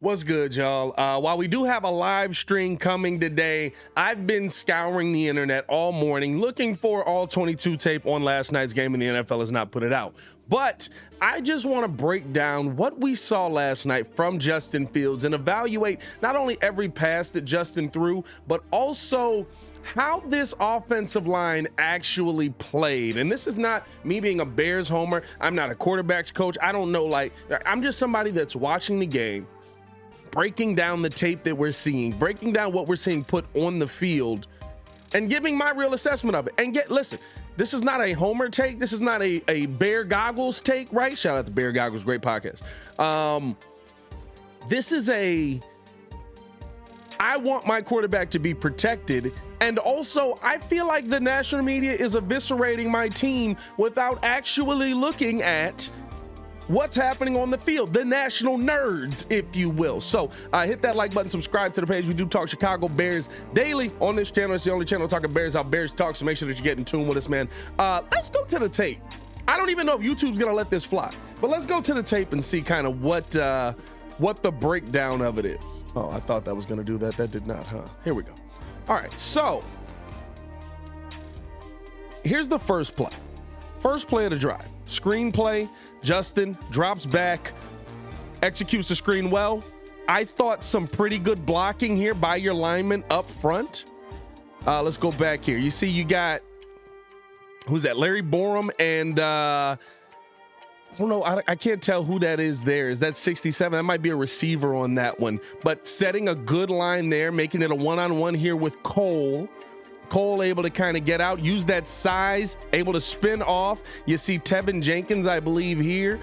What's good, y'all? While we do have a live stream coming today, I've been scouring the internet all morning looking for all 22 tape on last night's game, and the NFL has not put it out. But I just want to break down what we saw last night from Justin Fields and evaluate not only every pass that Justin threw, but also how this offensive line actually played. And this is not me being a Bears homer. I'm not a quarterbacks coach. I don't know. I'm just somebody that's watching the game, breaking down the tape that we're seeing, breaking down what we're seeing put on the field, and giving my real assessment of it. And listen, this is not a homer take. This is not a Bear Goggles take, right? Shout out to Bear Goggles, great podcast. This is I want my quarterback to be protected. And also, I feel like the national media is eviscerating my team without actually looking at what's happening on the field, the national nerds, if you will. So hit that like button, subscribe to the page. We do talk Chicago Bears daily on this channel. It's the only channel talking Bears, how Bears talk, so make sure that you get in tune with us, man. Let's go to the tape. I don't even know if YouTube's gonna let this fly, but let's go to the tape and see kind of what the breakdown of it is. Oh, I thought that was gonna do that. That did not, huh? Here we go. All right, so here's the first play. First play of the drive. Screenplay. Justin drops back, executes the screen well. I thought some pretty good blocking here by your lineman up front. Let's go back here. You see, you got, who's that? Larry Borum and I don't know. I can't tell who that is there. Is that 67? That might be a receiver on that one. But setting a good line there, making it a one-on-one here with Cole. Cole able to kind of get out, use that size, able to spin off. You see Tevin Jenkins, I believe, here,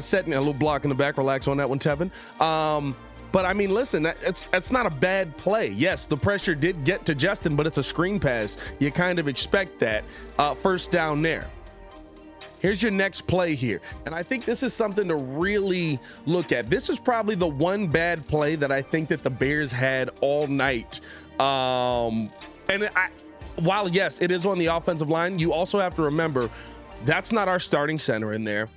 setting a little block in the back. Relax on that one, Tevin. But I mean, listen, that's not a bad play. Yes, the pressure did get to Justin, but it's a screen pass. You kind of expect that. First down there. Here's your next play here. And I think this is something to really look at. This is probably the one bad play that I think that the Bears had all night. While, yes, it is on the offensive line, you also have to remember that's not our starting center in there.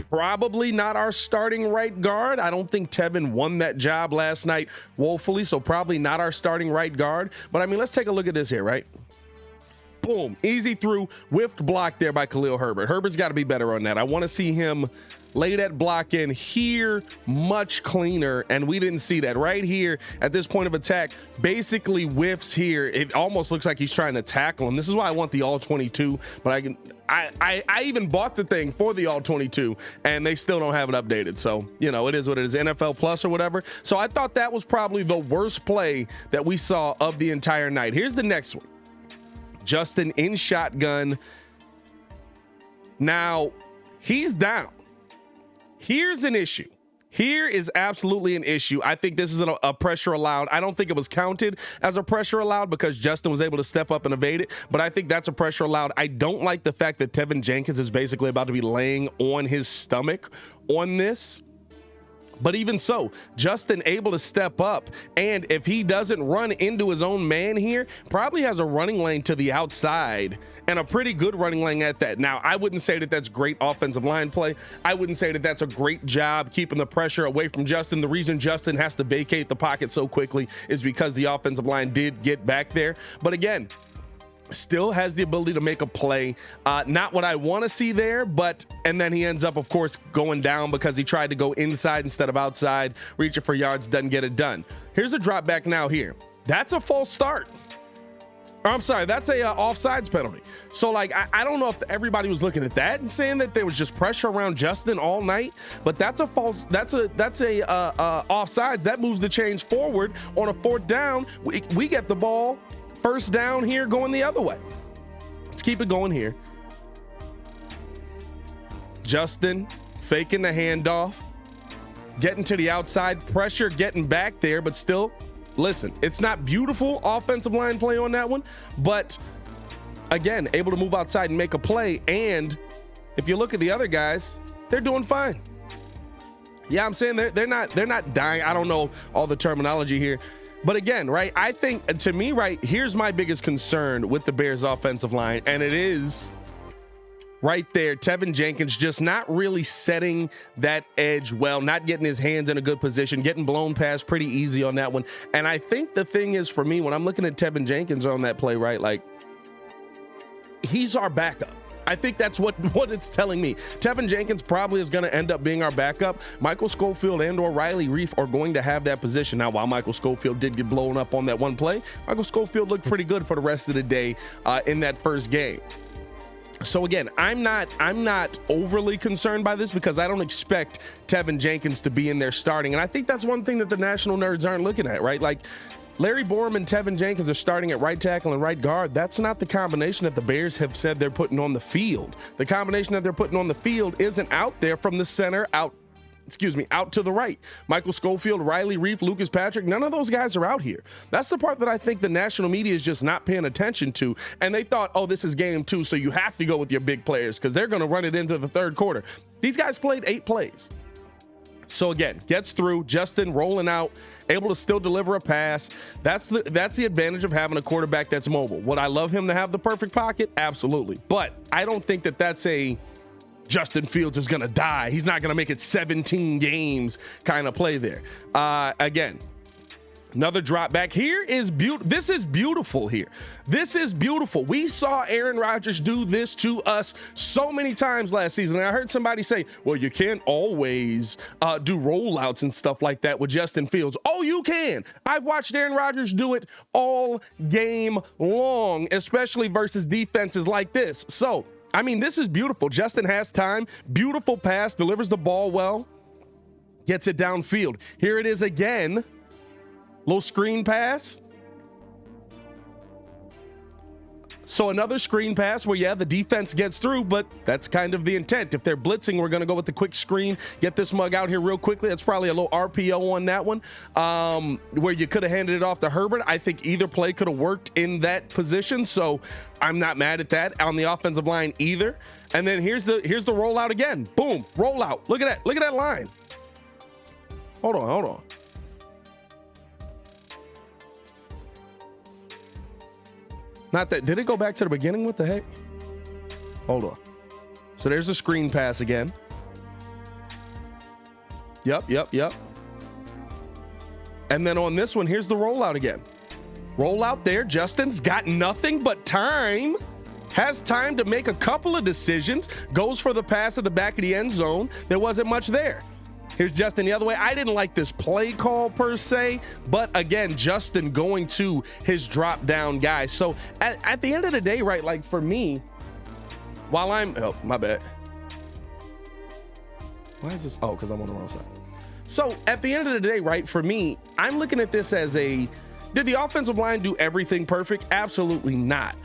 Probably not our starting right guard. I don't think Tevin won that job last night woefully, so probably not our starting right guard. But, I mean, let's take a look at this here, right? Boom. Easy through, whiffed block there by Khalil Herbert. Herbert's got to be better on that. I want to see him lay that block in here much cleaner, and we didn't see that. Right here at this point of attack, basically whiffs here. It almost looks like he's trying to tackle him. This is why I want the all 22, but I even bought the thing for the all 22, and they still don't have it updated. So, you know, it is what it is, NFL Plus or whatever. So I thought that was probably the worst play that we saw of the entire night. Here's the next one. Justin in shotgun. Now, he's down. Here's an issue. Here is absolutely an issue. I think this is a pressure allowed. I don't think it was counted as a pressure allowed because Justin was able to step up and evade it, but I think that's a pressure allowed. I don't like the fact that Tevin Jenkins is basically about to be laying on his stomach on this. But even so, Justin able to step up, and if he doesn't run into his own man here, probably has a running lane to the outside, and a pretty good running lane at that. Now, I wouldn't say that that's great offensive line play. I wouldn't say that that's a great job keeping the pressure away from Justin. The reason Justin has to vacate the pocket so quickly is because the offensive line did get back there. But again, still has the ability to make a play. Not what I want to see there, and then he ends up, of course, going down because he tried to go inside instead of outside, reaching for yards, doesn't get it done. Here's a drop back now here. That's a false start. I'm sorry, that's a offsides penalty. So, like, I don't know if everybody was looking at that and saying that there was just pressure around Justin all night, but that's a false, that's a offsides. That moves the chains forward on a fourth down. We get the ball. First down here going the other way. Let's keep it going here. Justin faking the handoff, getting to the outside, pressure getting back there, but still, listen, it's not beautiful offensive line play on that one, but again, able to move outside and make a play. And if you look at the other guys, they're doing fine. Yeah, I'm saying they're not dying. I don't know all the terminology here. But again, right, I think, to me, right, here's my biggest concern with the Bears offensive line, and it is right there, Tevin Jenkins just not really setting that edge well, not getting his hands in a good position, getting blown past pretty easy on that one. And I think the thing is, for me, when I'm looking at Tevin Jenkins on that play, right, like, he's our backup. I think that's what it's telling me. Tevin Jenkins probably is going to end up being our backup. Michael Schofield and or Riley Reef are going to have that position. Now, while Michael Schofield did get blown up on that one play, Michael Schofield looked pretty good for the rest of the day in that first game. So again, I'm not overly concerned by this because I don't expect Tevin Jenkins to be in there starting. And I think that's one thing that the national nerds aren't looking at, right? Like, Larry Borom and Tevin Jenkins are starting at right tackle and right guard. That's not the combination that the Bears have said they're putting on the field. The combination that they're putting on the field isn't out there from the center out to the right. Michael Schofield, Riley Reef, Lucas Patrick, none of those guys are out here. That's the part that I think the national media is just not paying attention to. And they thought, oh, this is game 2, so you have to go with your big players because they're going to run it into the third quarter. These guys played 8 plays. So again, gets through, Justin rolling out, able to still deliver a pass. That's the advantage of having a quarterback that's mobile. Would I love him to have the perfect pocket? Absolutely. But I don't think that that's a Justin Fields is going to die. He's not going to make it 17 games kind of play there. Again, another drop back. Here is beautiful. This is beautiful here. This is beautiful. We saw Aaron Rodgers do this to us so many times last season. And I heard somebody say, well, you can't always do rollouts and stuff like that with Justin Fields. Oh, you can. I've watched Aaron Rodgers do it all game long, especially versus defenses like this. So, I mean, this is beautiful. Justin has time. Beautiful pass, delivers the ball well, gets it downfield. Here it is again. Little screen pass. So another screen pass where, yeah, the defense gets through, but that's kind of the intent. If they're blitzing, we're going to go with the quick screen, get this mug out here real quickly. That's probably a little RPO on that one where you could have handed it off to Herbert. I think either play could have worked in that position, so I'm not mad at that on the offensive line either. And then here's the rollout again. Boom, rollout. Look at that. Look at that line. Hold on. Not that. Did it go back to the beginning? What the heck? Hold on. So there's the screen pass again. Yep. And then on this one, here's the rollout again. Rollout there. Justin's got nothing but time. Has time to make a couple of decisions. Goes for the pass at the back of the end zone. There wasn't much there. Here's Justin the other way. I didn't like this play call per se, but again, Justin going to his drop down guy. So at the end of the day, right, like for me, while oh, my bad. Why is this? Oh, because I'm on the wrong side. So at the end of the day, right, for me, I'm looking at this as did the offensive line do everything perfect? Absolutely not.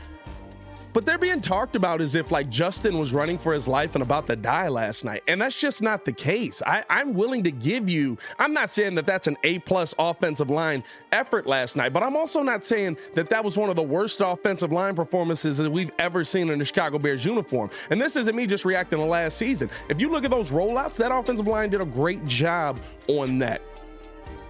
But they're being talked about as if like Justin was running for his life and about to die last night. And that's just not the case. I'm willing to give you, I'm not saying that that's an A+ offensive line effort last night, but I'm also not saying that that was one of the worst offensive line performances that we've ever seen in the Chicago Bears uniform. And this isn't me just reacting to last season. If you look at those rollouts, that offensive line did a great job on that.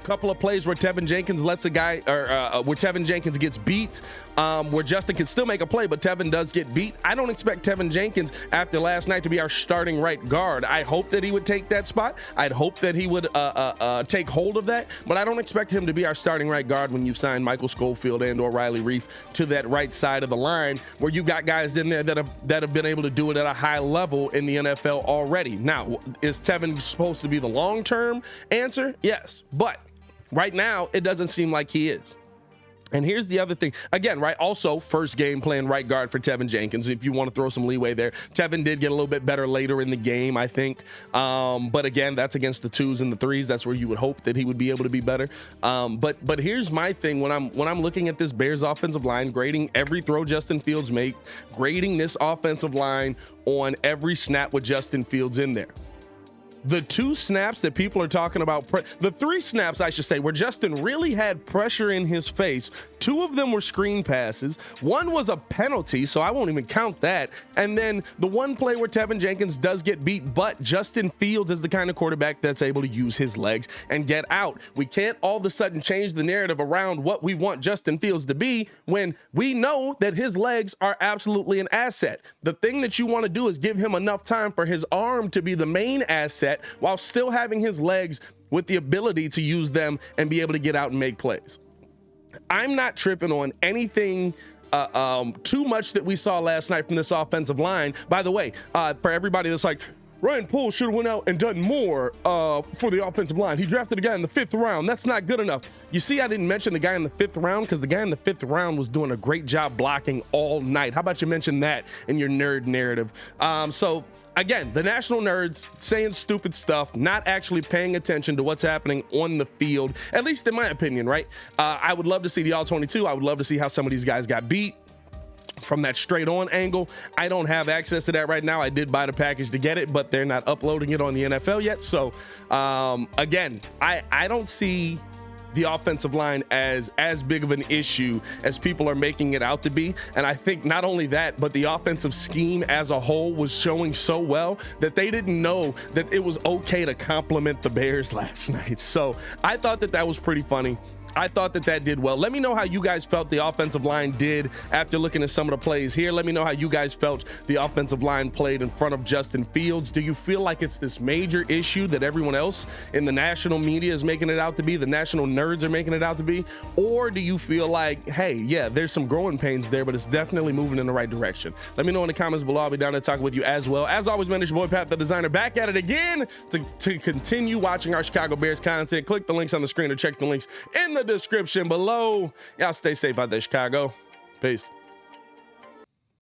Couple of plays where Tevin Jenkins lets a guy, where Tevin Jenkins gets beat, where Justin can still make a play, but Tevin does get beat. I don't expect Tevin Jenkins after last night to be our starting right guard. I hope that he would take that spot. I'd hope that he would take hold of that, but I don't expect him to be our starting right guard when you've signed Michael Schofield and or Riley Reef to that right side of the line, where you've got guys in there that have been able to do it at a high level in the NFL already. Now, is Tevin supposed to be the long-term answer? Yes, but right now, it doesn't seem like he is. And here's the other thing. Again, right, also first game playing right guard for Tevin Jenkins, if you want to throw some leeway there. Tevin did get a little bit better later in the game, I think. But again, that's against the 2s and the 3s. That's where you would hope that he would be able to be better. But here's my thing. When I'm looking at this Bears offensive line, grading every throw Justin Fields make, grading this offensive line on every snap with Justin Fields in there. the 2 snaps that people are talking about, the 3 snaps, I should say, where Justin really had pressure in his face, 2 of them were screen passes. 1 was a penalty, so I won't even count that. And then the 1 play where Tevin Jenkins does get beat, but Justin Fields is the kind of quarterback that's able to use his legs and get out. We can't all of a sudden change the narrative around what we want Justin Fields to be when we know that his legs are absolutely an asset. The thing that you want to do is give him enough time for his arm to be the main asset while still having his legs with the ability to use them and be able to get out and make plays. I'm not tripping on anything too much that we saw last night from this offensive line. By the way, for everybody that's like, Ryan Poles should have went out and done more for the offensive line. He drafted a guy in the 5th round. That's not good enough. You see, I didn't mention the guy in the 5th round because the guy in the 5th round was doing a great job blocking all night. How about you mention that in your nerd narrative? So again, the national nerds saying stupid stuff, not actually paying attention to what's happening on the field, at least in my opinion, right? I would love to see the all-22. I would love to see how some of these guys got beat from that straight on angle. I don't have access to that right now. I did buy the package to get it, but they're not uploading it on the NFL yet. So again, I don't see the offensive line as big of an issue as people are making it out to be. And I think not only that, but the offensive scheme as a whole was showing so well that they didn't know that it was okay to compliment the Bears last night. So I thought that was pretty funny. I thought that did well. Let me know how you guys felt the offensive line did after looking at some of the plays here. Let me know how you guys felt the offensive line played in front of Justin Fields. Do you feel like it's this major issue that everyone else in the national media is making it out to be, the national nerds are making it out to be? Or do you feel like, hey, yeah, there's some growing pains there, but it's definitely moving in the right direction? Let me know in the comments below. I'll be down there talking with you as well. As always, man, it's your boy Pat the Designer, back at it again to continue watching our Chicago Bears content. Click the links on the screen or check the links in the description below. Y'all stay safe out there, Chicago. Peace.